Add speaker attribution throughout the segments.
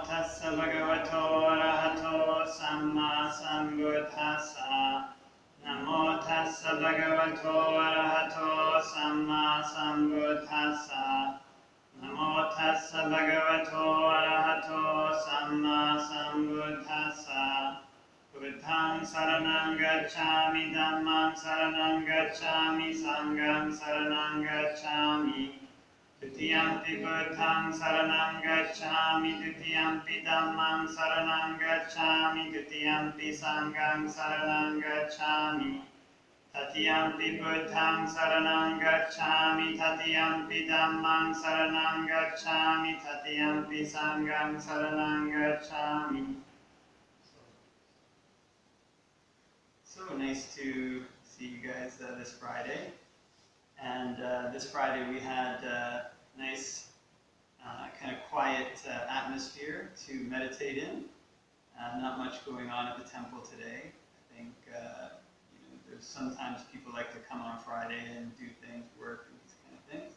Speaker 1: tassa bhagavato arahato samma sambuddhassa. Namo tassa bhagavato arahato samma sambuddhassa. Namo tassa bhagavato arahato samma sambuddhassa. Buddhang saranang gacchami, dhammang saranang gacchami, sanghang saranang gacchami. Tutiyampi buddhang saranang gacchami, tutiyampi dhammang saranang gacchami, tutiyampi sanghang saranang gacchami. Tatiyampi buddhang saranang gacchami, tatiyampi dhammang saranang gacchami, tatiyampi sanghang saranang gacchami. So nice to see you guys this Friday. And this Friday we had a nice kind of quiet atmosphere to meditate in. Not much going on at the temple today. I think there's sometimes people like to come on Friday and do things, work, and these kind of things.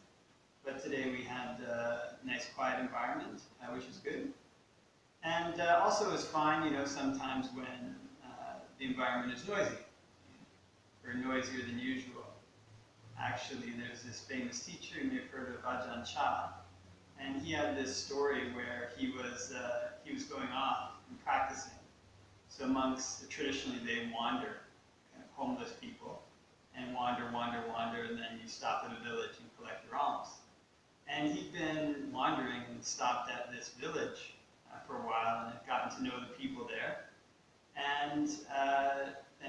Speaker 1: But today we had a nice quiet environment, which is good. And also it's fine, sometimes when the environment is noisy, or noisier than usual. Actually, there's this famous teacher, you may have heard of Ajahn Chah, and he had this story where he was going off and practicing. So monks, traditionally, they wander, kind of homeless people, and wander, and then you stop at a village and collect your alms. And he'd been wandering and stopped at this village for a while, and had gotten to know the people there. And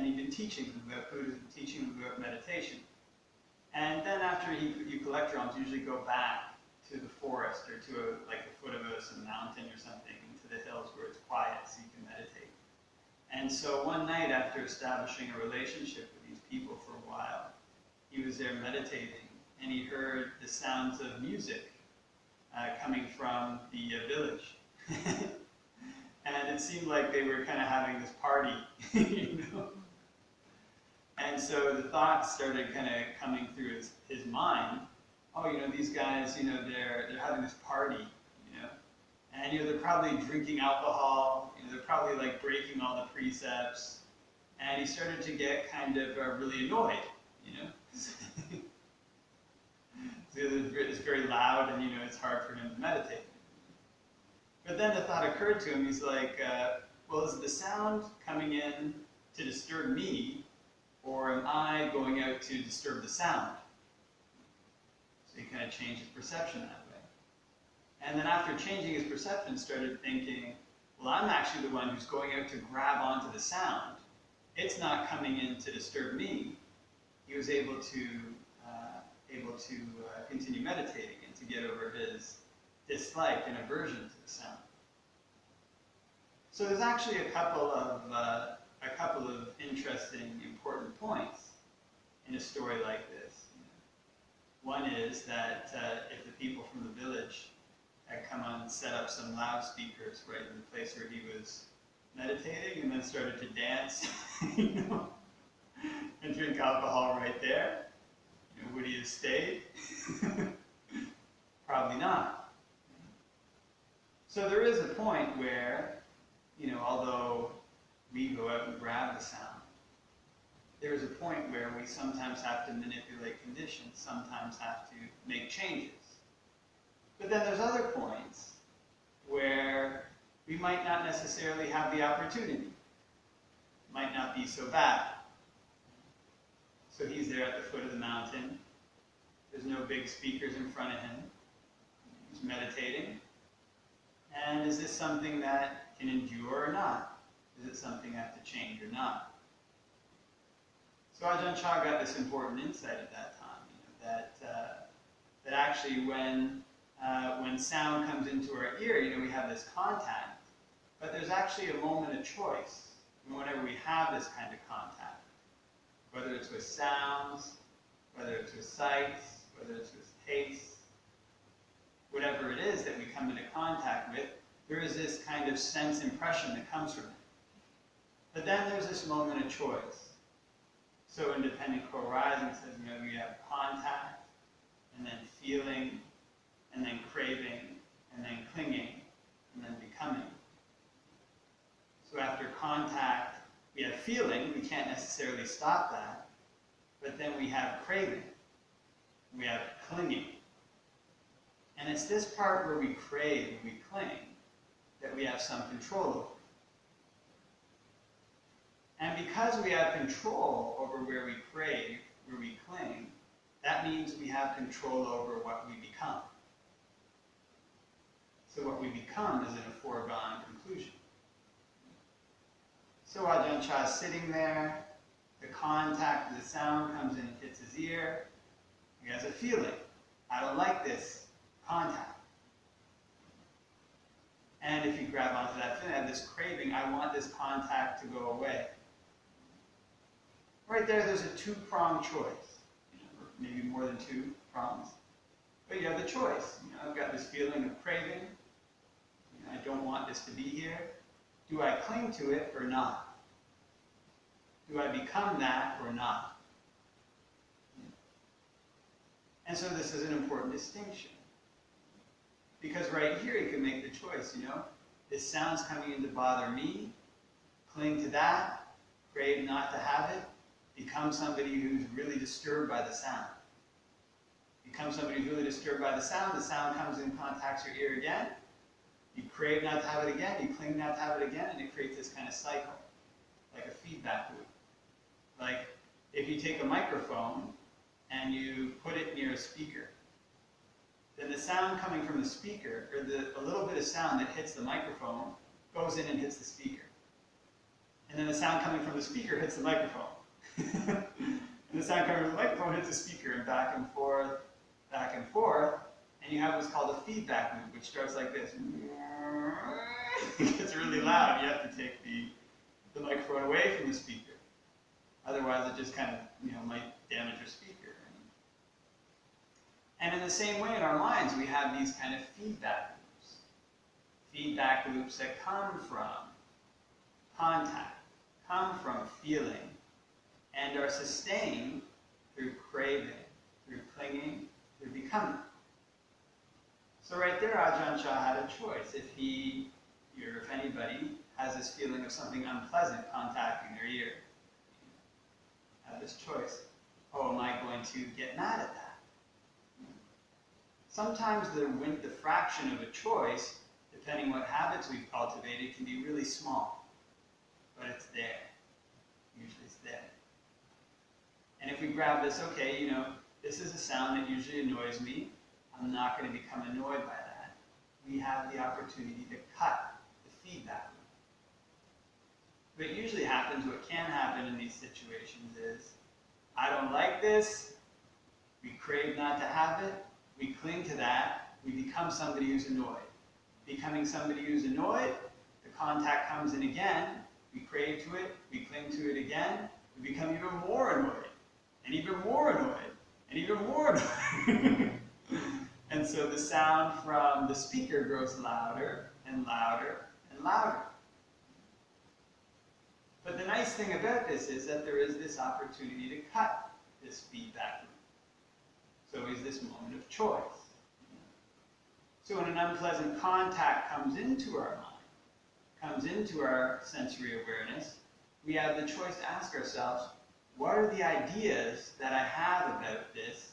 Speaker 1: he'd been teaching them about Buddhism, teaching them about meditation. And then after you collect your alms, you usually go back to the forest or to the foot of some mountain or something, into the hills where it's quiet so you can meditate. And so one night after establishing a relationship with these people for a while, he was there meditating, and he heard the sounds of music coming from the village. And it seemed like they were kind of having this party, And so the thoughts started kind of coming through his mind. Oh, these guys, they're having this party, and they're probably drinking alcohol. They're probably breaking all the precepts. And he started to get kind of really annoyed, It's very loud, and it's hard for him to meditate. But then the thought occurred to him. He's like, well, is the sound coming in to disturb me, or am I going out to disturb the sound? So he kind of changed his perception that way. And then after changing his perception, started thinking, well, I'm actually the one who's going out to grab onto the sound. It's not coming in to disturb me. He was able to continue meditating and to get over his dislike and aversion to the sound. So there's actually a couple of interesting, important points in a story like this. One is that if the people from the village had come on and set up some loudspeakers right in the place where he was meditating, and then started to dance, and drink alcohol right there, would he have stayed? Probably not. So there is a point where, although we go out and grab the sound, there is a point where we sometimes have to manipulate conditions, sometimes have to make changes. But then there's other points where we might not necessarily have the opportunity. It might not be so bad. So he's there at the foot of the mountain. There's no big speakers in front of him. He's meditating. And is this something that can endure or not? Is it something I have to change or not? So Ajahn Chah got this important insight at that time, that actually when sound comes into our ear, we have this contact, but there's actually a moment of choice whenever we have this kind of contact, whether it's with sounds, whether it's with sights, whether it's with tastes, whatever it is that we come into contact with, there is this kind of sense impression that comes from it. But then there's this moment of choice. So Independent Co-Rising says, we have contact, and then feeling, and then craving, and then clinging, and then becoming. feeling, we can't necessarily stop that, but then we have craving, we have clinging. And it's this part where we crave, we cling, that we have some control over. And because we have control over where we crave, where we cling, that means we have control over what we become. So what we become is in a foregone conclusion. So Ajahn Chah is sitting there, the contact of the sound comes in and hits his ear. He has a feeling, I don't like this contact. And if you grab onto that feeling, I have this craving, I want this contact to go away. Right there's a two-pronged choice. Or maybe more than two prongs. But you have the choice. I've got this feeling of craving. I don't want this to be here. Do I cling to it or not? Do I become that or not? And so this is an important distinction. Because right here you can make the choice, this sound's coming in to bother me, cling to that, crave not to have it, become somebody who's really disturbed by the sound. Become somebody who's really disturbed by the sound comes in, contacts your ear again, you crave not to have it again, you cling not to have it again, and it creates this kind of cycle, like a feedback loop. Like if you take a microphone and you put it near a speaker, then the sound coming from the speaker, or a little bit of sound that hits the microphone, goes in and hits the speaker. And then the sound coming from the speaker hits the microphone. And the sound coming from the microphone hits the speaker, and back and forth, and you have what's called a feedback loop, which starts like this. It gets really loud. You have to take the microphone away from the speaker. Otherwise, it just kind of might damage your speaker. And in the same way in our minds, we have these kind of feedback loops. Feedback loops that come from contact, come from feeling, and are sustained through craving, through clinging, through becoming. So right there, Ajahn Chah had a choice. If anybody has this feeling of something unpleasant contacting their ear, have this choice. Oh, am I going to get mad at that? Sometimes the fraction of a choice, depending what habits we've cultivated, can be really small. But it's there. Usually it's there. And if we grab this, okay, this is a sound that usually annoys me. I'm not going to become annoyed by that. We have the opportunity to cut the feedback loop. What usually happens, what can happen in these situations is, I don't like this, we crave not to have it, we cling to that, we become somebody who's annoyed. Becoming somebody who's annoyed, the contact comes in again, we crave to it, we cling to it again, we become even more annoyed, and even more annoyed, and even more annoyed. And so the sound from the speaker grows louder and louder and louder. But the nice thing about this is that there is this opportunity to cut this feedback loop. So is this moment of choice. So when an unpleasant contact comes into our mind, comes into our sensory awareness, we have the choice to ask ourselves, what are the ideas that I have about this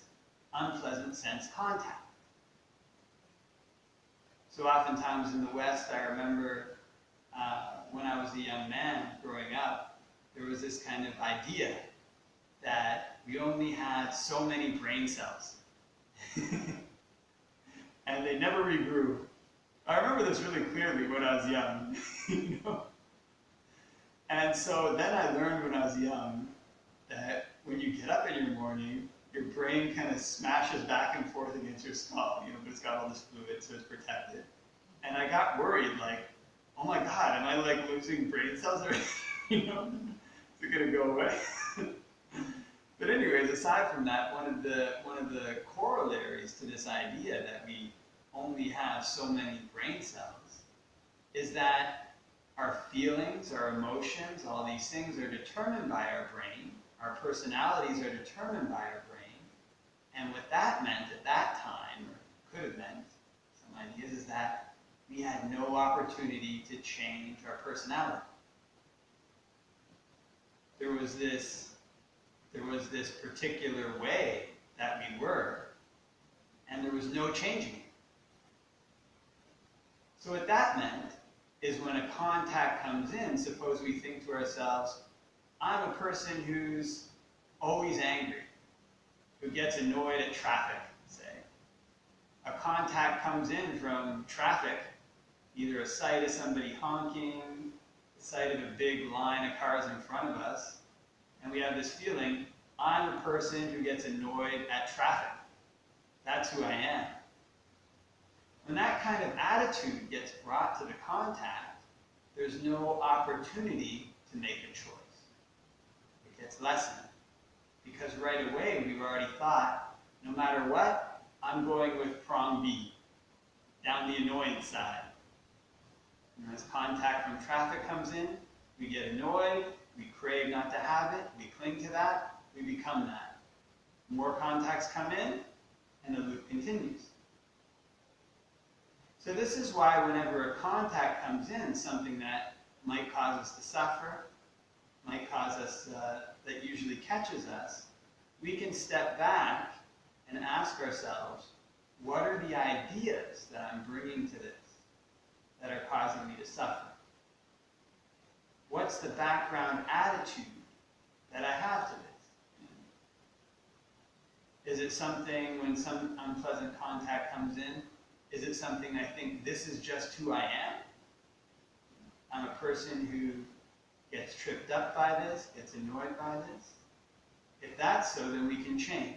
Speaker 1: unpleasant sense contact? So oftentimes in the West, I remember when I was a young man growing up, there was this kind of idea that we only had so many brain cells. And they never regrew. I remember this really clearly when I was young. And so then I learned when I was young that when you get up in your morning, your brain kind of smashes back and forth against your skull, but it's got all this fluid, so it's protected. And I got worried, like, oh my God, am I like losing brain cells? Or, is it gonna go away? But anyways, aside from that, one of the corollaries to this idea that we only have so many brain cells is that our feelings, our emotions, all these things are determined by our brain. Our personalities are determined by our brain. And what that meant at that time, or could have meant, some ideas, is that we had no opportunity to change our personality. there was this particular way that we were, and there was no changing it. So what that meant is when a contact comes in, suppose we think to ourselves, I'm a person who's always angry, who gets annoyed at traffic, say. A contact comes in from traffic, either a sight of somebody honking, the sight of a big line of cars in front of us, and we have this feeling, I'm a person who gets annoyed at traffic. That's who I am. When that kind of attitude gets brought to the contact, there's no opportunity to make a choice. It gets lessened. Because right away we've already thought, no matter what, I'm going with prong B, down the annoyance side. And as contact from traffic comes in, we get annoyed, we crave not to have it, we cling to that, we become that. More contacts come in, and the loop continues. So this is why whenever a contact comes in, something that might cause us to suffer, might cause us, that usually catches us, we can step back and ask ourselves, what are the ideas that I'm bringing to this that are causing me to suffer? What's the background attitude that I have to this? Is it something, when some unpleasant contact comes in, is it something I think this is just who I am? I'm a person who gets tripped up by this, gets annoyed by this. If that's so, then we can change.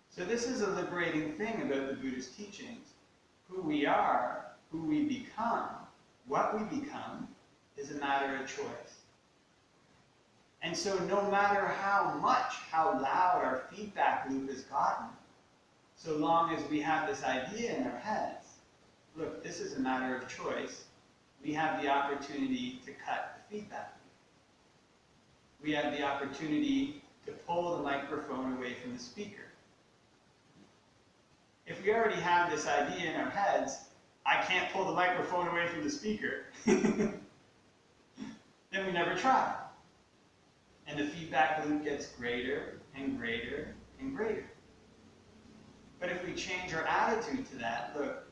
Speaker 1: So this is a liberating thing about the Buddhist teachings. Who we are, who we become, what we become, is a matter of choice. And so no matter how loud our feedback loop has gotten, so long as we have this idea in our heads, look, this is a matter of choice, we have the opportunity to cut the feedback loop. We have the opportunity to pull the microphone away from the speaker. If we already have this idea in our heads, I can't pull the microphone away from the speaker, then we never try. And the feedback loop gets greater and greater and greater. But if we change our attitude to that, look,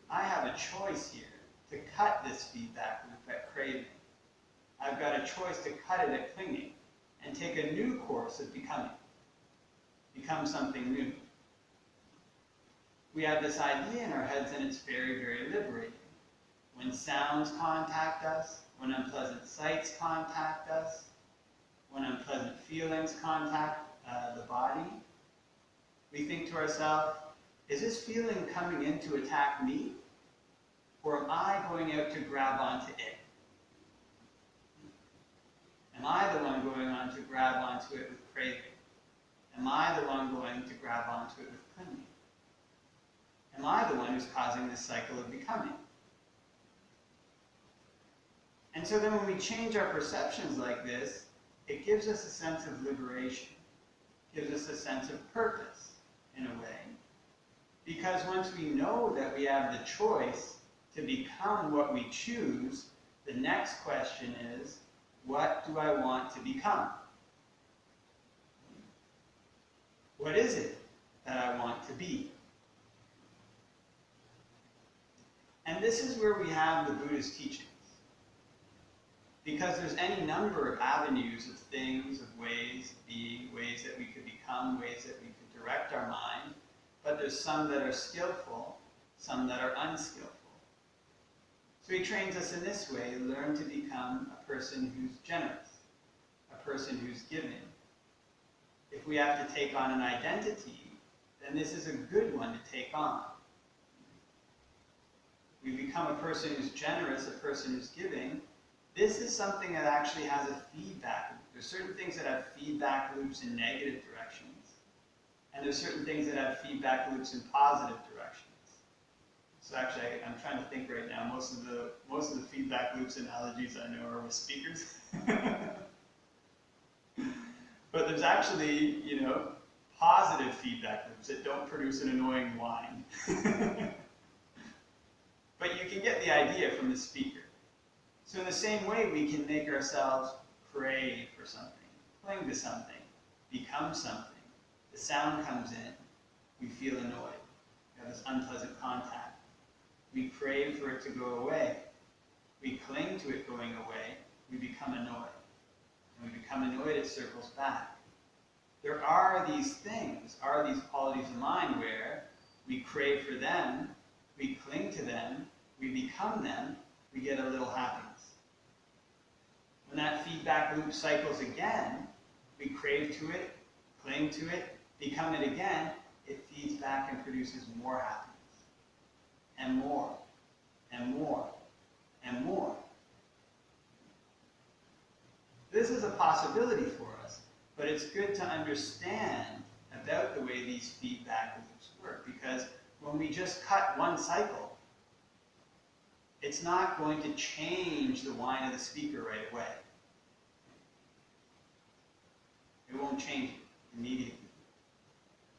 Speaker 1: I have a choice here to cut this feedback loop at craving. I've got a choice to cut it at clinging and take a new course of becoming. Become something new. We have this idea in our heads and it's very, very liberating. When sounds contact us, when unpleasant sights contact us, when unpleasant feelings contact the body, we think to ourselves, is this feeling coming in to attack me? Or am I going out to grab onto it? Am I the one going on to grab onto it with craving? Am I the one going to grab onto it with clinging? Am I the one who's causing this cycle of becoming? And so then when we change our perceptions like this, it gives us a sense of liberation. It gives us a sense of purpose, in a way. Because once we know that we have the choice to become what we choose, the next question is, what do I want to become? What is it that I want to be? And this is where we have the Buddhist teachings. Because there's any number of avenues of things, of ways of being, ways that we could become, ways that we could direct our mind, but there's some that are skillful, some that are unskillful. So he trains us in this way, learn to become a person who's generous, a person who's giving. If we have to take on an identity, then this is a good one to take on. We become a person who's generous, a person who's giving. This is something that actually has a feedback loop. There's certain things that have feedback loops in negative directions, and there's certain things that have feedback loops in positive directions. So actually, I'm trying to think right now. Most of the feedback loops analogies I know are with speakers. But there's actually, positive feedback loops that don't produce an annoying whine. But you can get the idea from the speaker. So in the same way, we can make ourselves crave for something, cling to something, become something. The sound comes in, we feel annoyed. We have this unpleasant contact. We crave for it to go away. We cling to it going away, we become annoyed. When we become annoyed, it circles back. There are these things, are these qualities of mind where we crave for them, we cling to them, we become them, we get a little happiness. When that feedback loop cycles again, we crave to it, cling to it, become it again, it feeds back and produces more happiness. And more, and more, and more. This is a possibility for us, but it's good to understand about the way these feedback loops work, because when we just cut one cycle, it's not going to change the whine of the speaker right away. It won't change it immediately.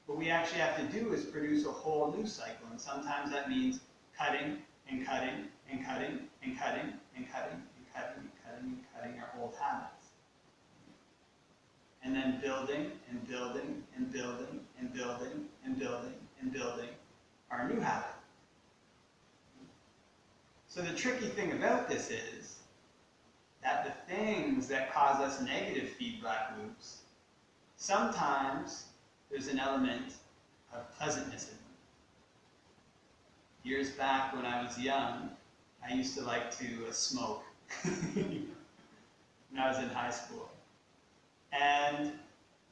Speaker 1: What we actually have to do is produce a whole new cycle, and sometimes that means cutting and cutting and cutting and cutting and cutting and cutting and cutting and cutting our old habits. And then building and building and building and building and building and building our new habit. So the tricky thing about this is that the things that cause us negative feedback loops, sometimes there's an element of pleasantness in them. Years back when I was young, I used to like to smoke when I was in high school. And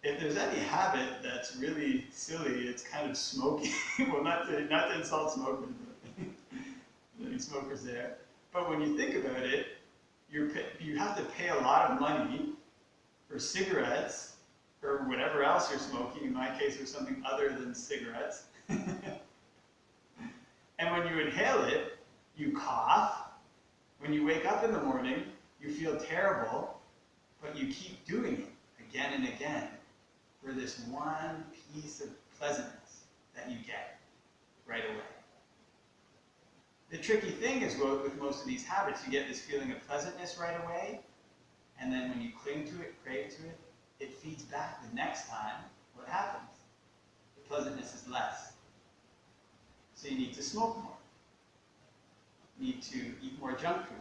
Speaker 1: if there's any habit that's really silly, it's kind of smoking. Well, not to insult smokers, but any smokers there. But when you think about it, you have to pay a lot of money for cigarettes or whatever else you're smoking. In my case, it was something other than cigarettes. And when you inhale it, you cough. When you wake up in the morning, you feel terrible, but you keep doing it again and again for this one piece of pleasantness that you get right away. The tricky thing is with most of these habits, you get this feeling of pleasantness right away, and then when you cling to it, crave to it, it feeds back the next time. What happens? The pleasantness is less. So you need to smoke more. You need to eat more junk food.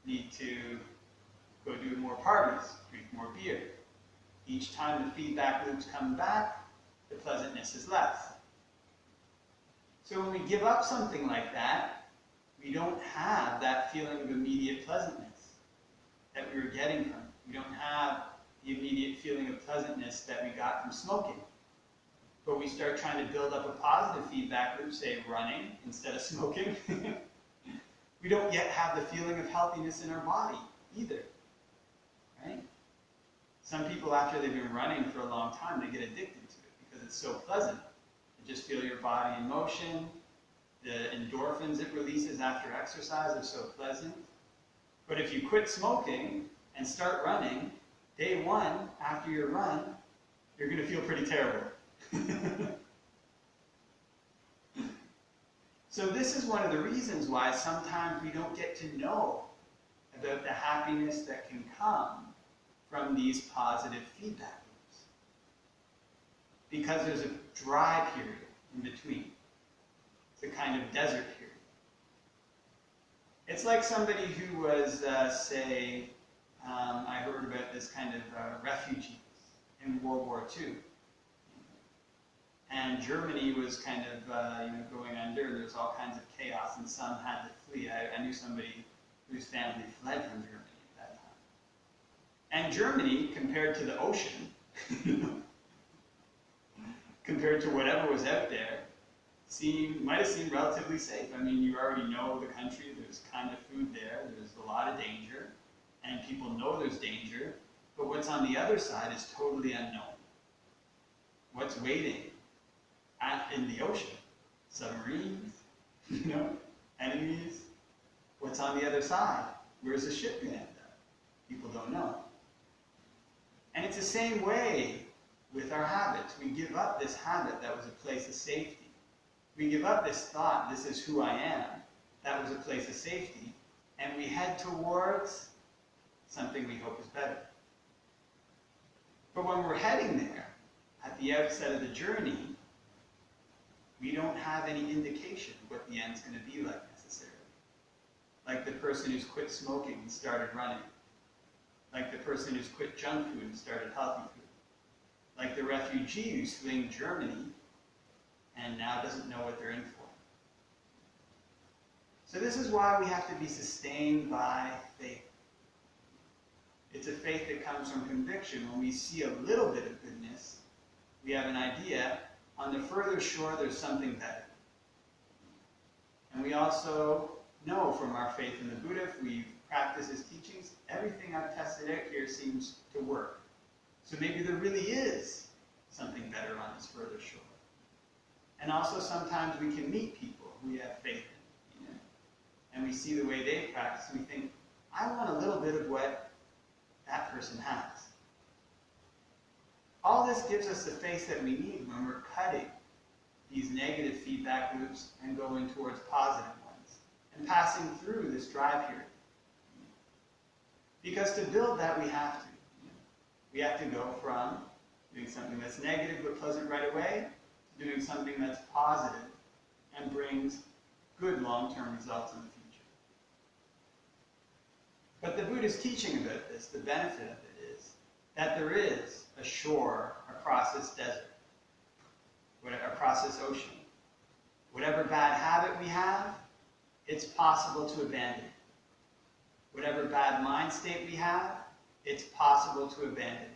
Speaker 1: You need to go do more parties, drink more beer. Each time the feedback loops come back, the pleasantness is less. So when we give up something like that, we don't have that feeling of immediate pleasantness that we were getting from it. We don't have the immediate feeling of pleasantness that we got from smoking. But we start trying to build up a positive feedback loop, say running instead of smoking. We don't yet have the feeling of healthiness in our body either. Right? Some people, after they've been running for a long time, they get addicted to it because it's so pleasant. You just feel your body in motion. The endorphins it releases after exercise are so pleasant. But if you quit smoking and start running, day one, after your run, you're going to feel pretty terrible. So this is one of the reasons why sometimes we don't get to know about the happiness that can come from these positive feedback loops. Because there's a dry period in between. It's a kind of desert period. It's like somebody who was, say, I heard about this kind of refugees in World War II. And Germany was kind of going under, and there was all kinds of chaos, and some had to flee. I knew somebody whose family fled from Germany at that time. And Germany, compared to the ocean, compared to whatever was out there, might have seemed relatively safe. I mean, you already know the country, there's kind of food there, there's a lot of danger, and people know there's danger, but what's on the other side is totally unknown. What's waiting in the ocean? Submarines, enemies. What's on the other side? Where's the ship going to end up? People don't know. And it's the same way with our habits. We give up this habit that was a place of safety. We give up this thought, this is who I am, that was a place of safety, and we head towards something we hope is better. But when we're heading there, at the outset of the journey, we don't have any indication of what the end's going to be like necessarily. Like the person who's quit smoking and started running. Like the person who's quit junk food and started healthy food. Like the refugee who's fleeing Germany and now doesn't know what they're in for. So this is why we have to be sustained by faith. It's a faith that comes from conviction. When we see a little bit of goodness, we have an idea, on the further shore there's something better. And we also know from our faith in the Buddha, if we practice his teachings, everything I've tested out here seems to work. So maybe there really is something better on this further shore. And also sometimes we can meet people who we have faith in, you know, and we see the way they practice, and we think, I want a little bit of what that person has. All this gives us the faith that we need when we're cutting these negative feedback loops and going towards positive ones, and passing through this dry period. Because to build that, we have to. We have to go from doing something that's negative but pleasant right away to doing something that's positive and brings good long-term results in the future. But the Buddha's teaching about this, the benefit of it is that there is a shore across this desert, across this ocean. Whatever bad habit we have, it's possible to abandon. Whatever bad mind state we have, it's possible to abandon.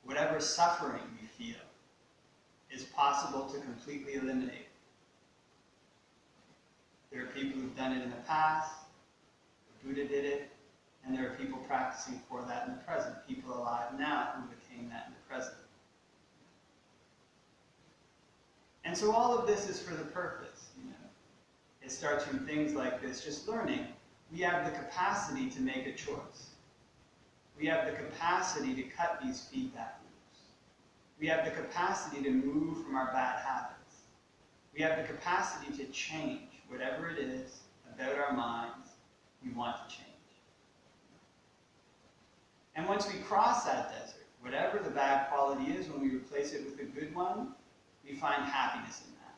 Speaker 1: Whatever suffering we feel, is possible to completely eliminate. There are people who've done it in the past, the Buddha did it, and there are people practicing for that in the present, people alive now who attain that in the present. And so all of this is for the purpose, you know. It starts from things like this, just learning. We have the capacity to make a choice. We have the capacity to cut these feedback loops. We have the capacity to move from our bad habits. We have the capacity to change whatever it is about our minds we want to change. And once we cross that desert, whatever the bad quality is, when we replace it with a good one, we find happiness in that.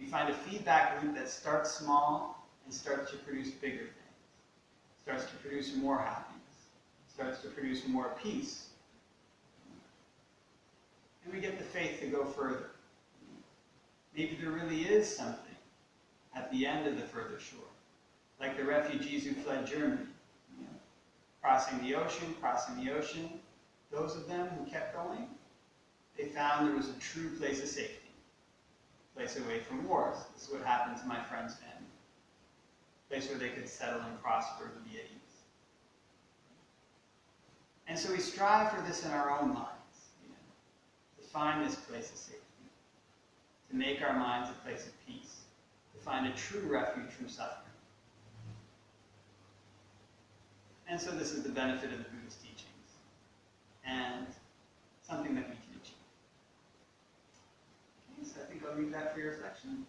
Speaker 1: We find a feedback loop that starts small and starts to produce bigger things. Starts to produce more happiness. Starts to produce more peace. And we get the faith to go further. Maybe there really is something at the end of the further shore. Like the refugees who fled Germany. You know, crossing the ocean, those of them who kept going, they found there was a true place of safety. A place away from wars. This is what happened to my friend's family. A place where they could settle and prosper and be at ease. And so we strive for this in our own minds, you know, to find this place of safety, to make our minds a place of peace, to find a true refuge from suffering. And so this is the benefit of the Buddha's teachings, and something that we can achieve. Okay, so I think I'll leave that for your reflection.